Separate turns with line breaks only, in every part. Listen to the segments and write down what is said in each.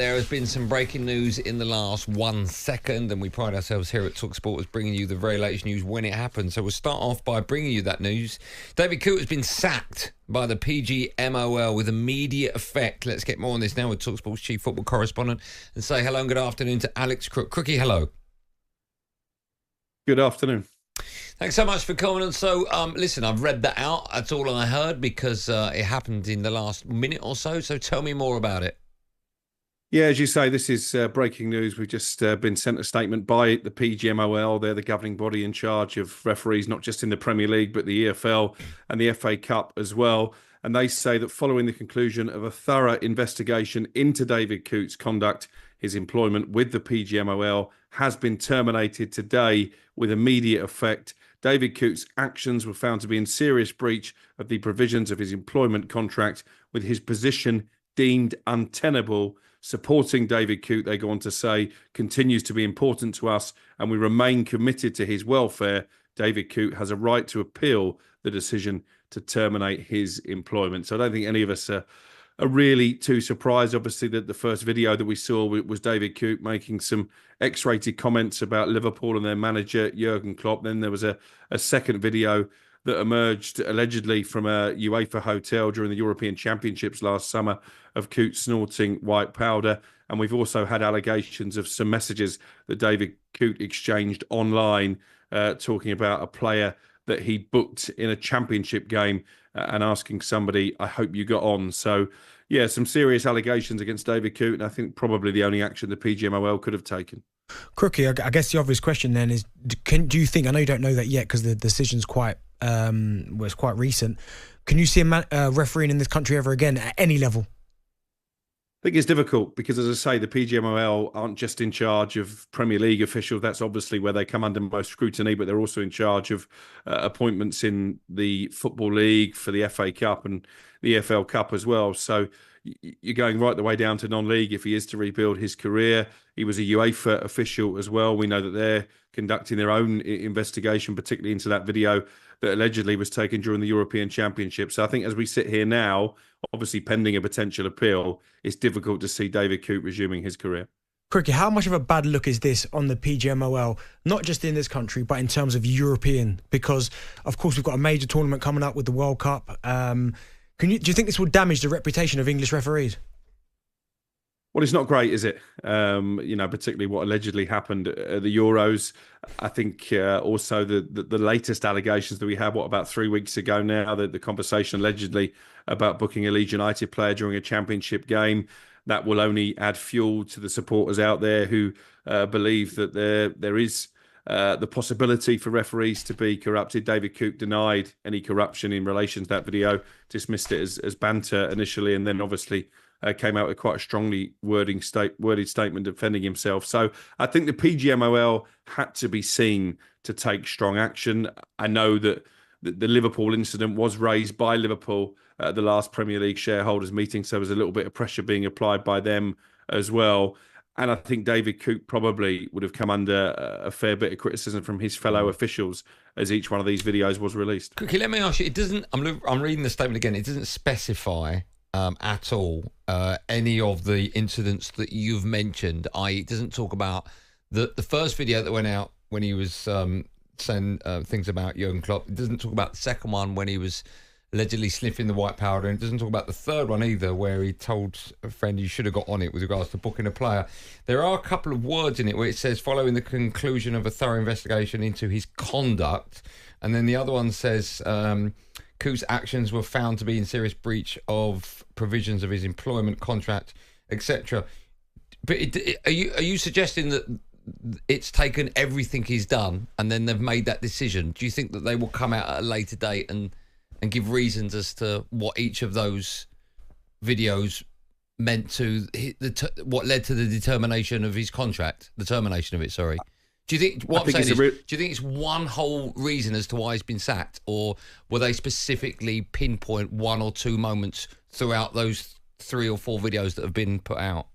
there has been some breaking news in the last 1 second, and we pride ourselves here at talkSPORT as bringing you the very latest news when it happens. So we'll start off by bringing you that news. David Coote has been sacked by the PGMOL with immediate effect. Let's get more on this now with talkSPORT's chief football correspondent and say hello and good afternoon to Alex Crook. Crookie, hello.
Good afternoon.
Thanks so much for coming on. So, listen, I've read that out. That's all I heard because it happened in the last minute or so. So tell me more about it.
Yeah, as you say, this is breaking news. We've just been sent a statement by the PGMOL. They're the governing body in charge of referees, not just in the Premier League, but the EFL and the FA Cup as well. And they say that following the conclusion of a thorough investigation into David Coote's conduct, his employment with the PGMOL has been terminated today with immediate effect. David Coote's actions were found to be in serious breach of the provisions of his employment contract, with his position deemed untenable. Supporting David Coote, they go on to say, continues to be important to us and we remain committed to his welfare. David Coote has a right to appeal the decision to terminate his employment. So I don't think any of us are really too surprised. Obviously, that the first video that we saw was David Coote making some X-rated comments about Liverpool and their manager, Jurgen Klopp. Then there was a second video that emerged allegedly from a UEFA hotel during the European Championships last summer of Coote snorting white powder. And we've also had allegations of some messages that David Coote exchanged online talking about a player that he booked in a championship game and asking somebody, I hope you got on. So, yeah, some serious allegations against David Coote, and I think probably the only action the PGMOL could have taken.
Crookie, I guess the obvious question then is, do you think, I know you don't know that yet because the decision's quite recent, can you see a refereeing in this country ever again at any level?
I think it's difficult because, as I say, the PGMOL aren't just in charge of Premier League officials. That's obviously where they come under most scrutiny, but they're also in charge of appointments in the Football League for the FA Cup and the EFL Cup as well. So you're going right the way down to non-league if he is to rebuild his career. He was a UEFA official as well. We know that they're conducting their own investigation, particularly into that video that allegedly was taken during the European Championship. So I think as we sit here now, obviously pending a potential appeal, it's difficult to see David Coote resuming his career.
Crookie, how much of a bad look is this on the PGMOL, not just in this country, but in terms of European? Because, of course, we've got a major tournament coming up with the World Cup. Do you think this will damage the reputation of English referees?
Well, it's not great, is it? Particularly what allegedly happened at the Euros. I think also the latest allegations that we had, about 3 weeks ago now, the conversation allegedly about booking a Leeds United player during a championship game, that will only add fuel to the supporters out there who believe that there is the possibility for referees to be corrupted. David Coote denied any corruption in relation to that video, dismissed it as banter initially, and then obviously came out with quite a strongly worded statement defending himself. So I think the PGMOL had to be seen to take strong action. I know that the Liverpool incident was raised by Liverpool at the last Premier League shareholders meeting, so there was a little bit of pressure being applied by them as well. And I think David Coote probably would have come under a fair bit of criticism from his fellow officials as each one of these videos was released.
Okay, let me ask you, it doesn't, I'm reading the statement again, it doesn't specify at all any of the incidents that you've mentioned. It doesn't talk about the first video that went out when he was saying things about Jurgen Klopp. It doesn't talk about the second one when he was allegedly sniffing the white powder, and it doesn't talk about the third one either, where he told a friend he should have got on it with regards to booking a player. There are a couple of words in it where it says following the conclusion of a thorough investigation into his conduct, and then the other one says Coote's actions were found to be in serious breach of provisions of his employment contract, etc. But are you suggesting that it's taken everything he's done and then they've made that decision? Do you think that they will come out at a later date and give reasons as to what each of those videos meant to what led to the determination of his contract, the termination of it? Sorry. Do you think what I'm saying is, do you think it's one whole reason as to why he's been sacked, or were they specifically pinpoint one or two moments throughout those 3 or 4 videos that have been put out?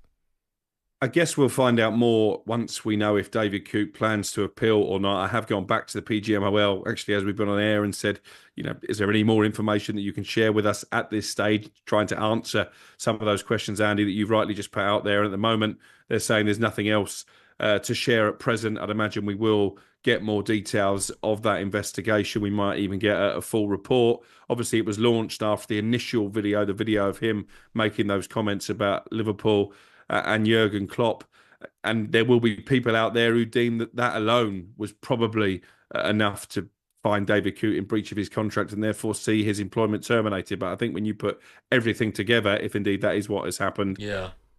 I guess we'll find out more once we know if David Coote plans to appeal or not. I have gone back to the PGMOL, actually, as we've been on air, and said, is there any more information that you can share with us at this stage, trying to answer some of those questions, Andy, that you've rightly just put out there. And at the moment, they're saying there's nothing else to share at present. I'd imagine we will get more details of that investigation. We might even get a full report. Obviously, it was launched after the initial video, the video of him making those comments about Liverpool and Jurgen Klopp. And there will be people out there who deem that alone was probably enough to find David Coote in breach of his contract and therefore see his employment terminated. But I think when you put everything together, if indeed that is what has happened,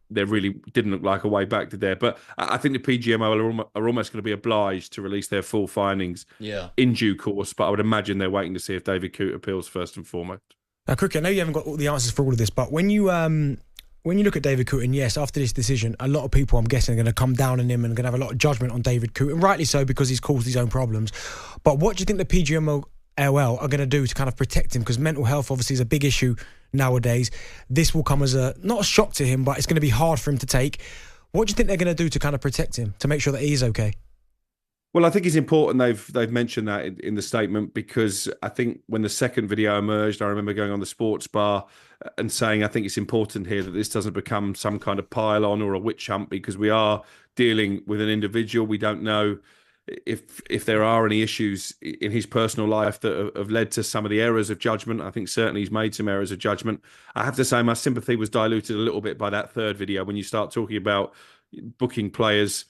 there really didn't look like a way back, did there? But I think the PGMOL are almost going to be obliged to release their full findings in due course. But I would imagine they're waiting to see if David Coote appeals first and foremost.
Now, Crook, I know you haven't got all the answers for all of this, but when you look at David Coote, and yes, after this decision, a lot of people, I'm guessing, are going to come down on him and going to have a lot of judgment on David Coote, and rightly so, because he's caused his own problems. But what do you think the PGMOL are going to do to kind of protect him? Because mental health obviously is a big issue nowadays. This will come as not a shock to him, but it's going to be hard for him to take. What do you think they're going to do to kind of protect him, to make sure that he is okay?
Well, I think it's important they've mentioned that in the statement, because I think when the second video emerged, I remember going on the sports bar and saying, I think it's important here that this doesn't become some kind of pile-on or a witch hunt, because we are dealing with an individual. We don't know if there are any issues in his personal life that have led to some of the errors of judgment. I think certainly he's made some errors of judgment. I have to say my sympathy was diluted a little bit by that third video when you start talking about booking players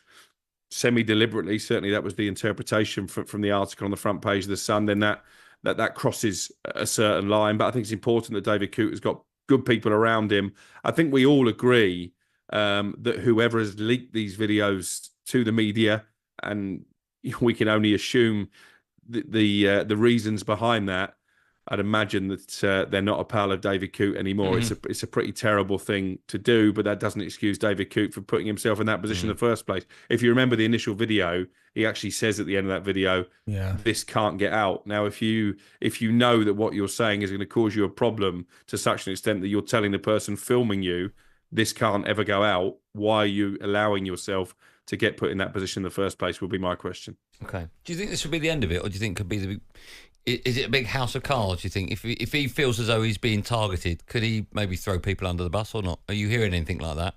semi-deliberately. Certainly that was the interpretation from the article on the front page of The Sun. Then that crosses a certain line. But I think it's important that David Coote has got good people around him. I think we all agree that whoever has leaked these videos to the media, and we can only assume the reasons behind that, I'd imagine that they're not a pal of David Coote anymore. Mm-hmm. It's a pretty terrible thing to do, but that doesn't excuse David Coote for putting himself in that position in the first place. If you remember the initial video, he actually says at the end of that video, this can't get out. Now, if you know that what you're saying is going to cause you a problem to such an extent that you're telling the person filming you, this can't ever go out, why are you allowing yourself to get put in that position in the first place, would be my question.
Okay. Do you think this would be the end of it, or do you think it could be is it a big house of cards, do you think? If he feels as though he's being targeted, could he maybe throw people under the bus or not? Are you hearing anything like that?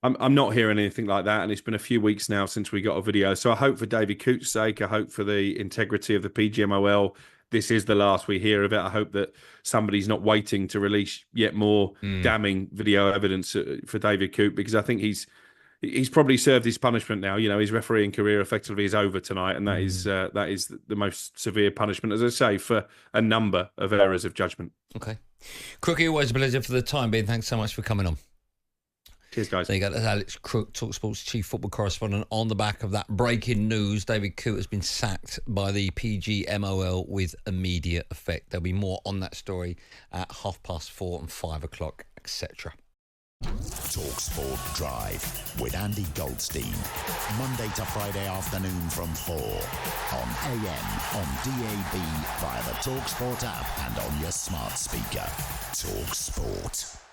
I'm not hearing anything like that, and it's been a few weeks now since we got a video. So I hope for David Coote's sake, I hope for the integrity of the PGMOL, this is the last we hear of it. I hope that somebody's not waiting to release yet more damning video evidence for David Coote, because I think he's probably served his punishment now. You know, his refereeing career effectively is over tonight, and that is the most severe punishment, as I say, for a number of errors of judgment.
Okay. Crookie, always a pleasure for the time being. Thanks so much for coming on.
Cheers, guys.
There you go. That's Alex Crook, talkSPORT's chief football correspondent. On the back of that breaking news, David Coote has been sacked by the PGMOL with immediate effect. There'll be more on that story at 4:30 and 5 o'clock, etc.
talkSPORT Drive with Andy Goldstein. Monday to Friday afternoon from 4 on AM, on DAB, via the talkSPORT app and on your smart speaker. talkSPORT.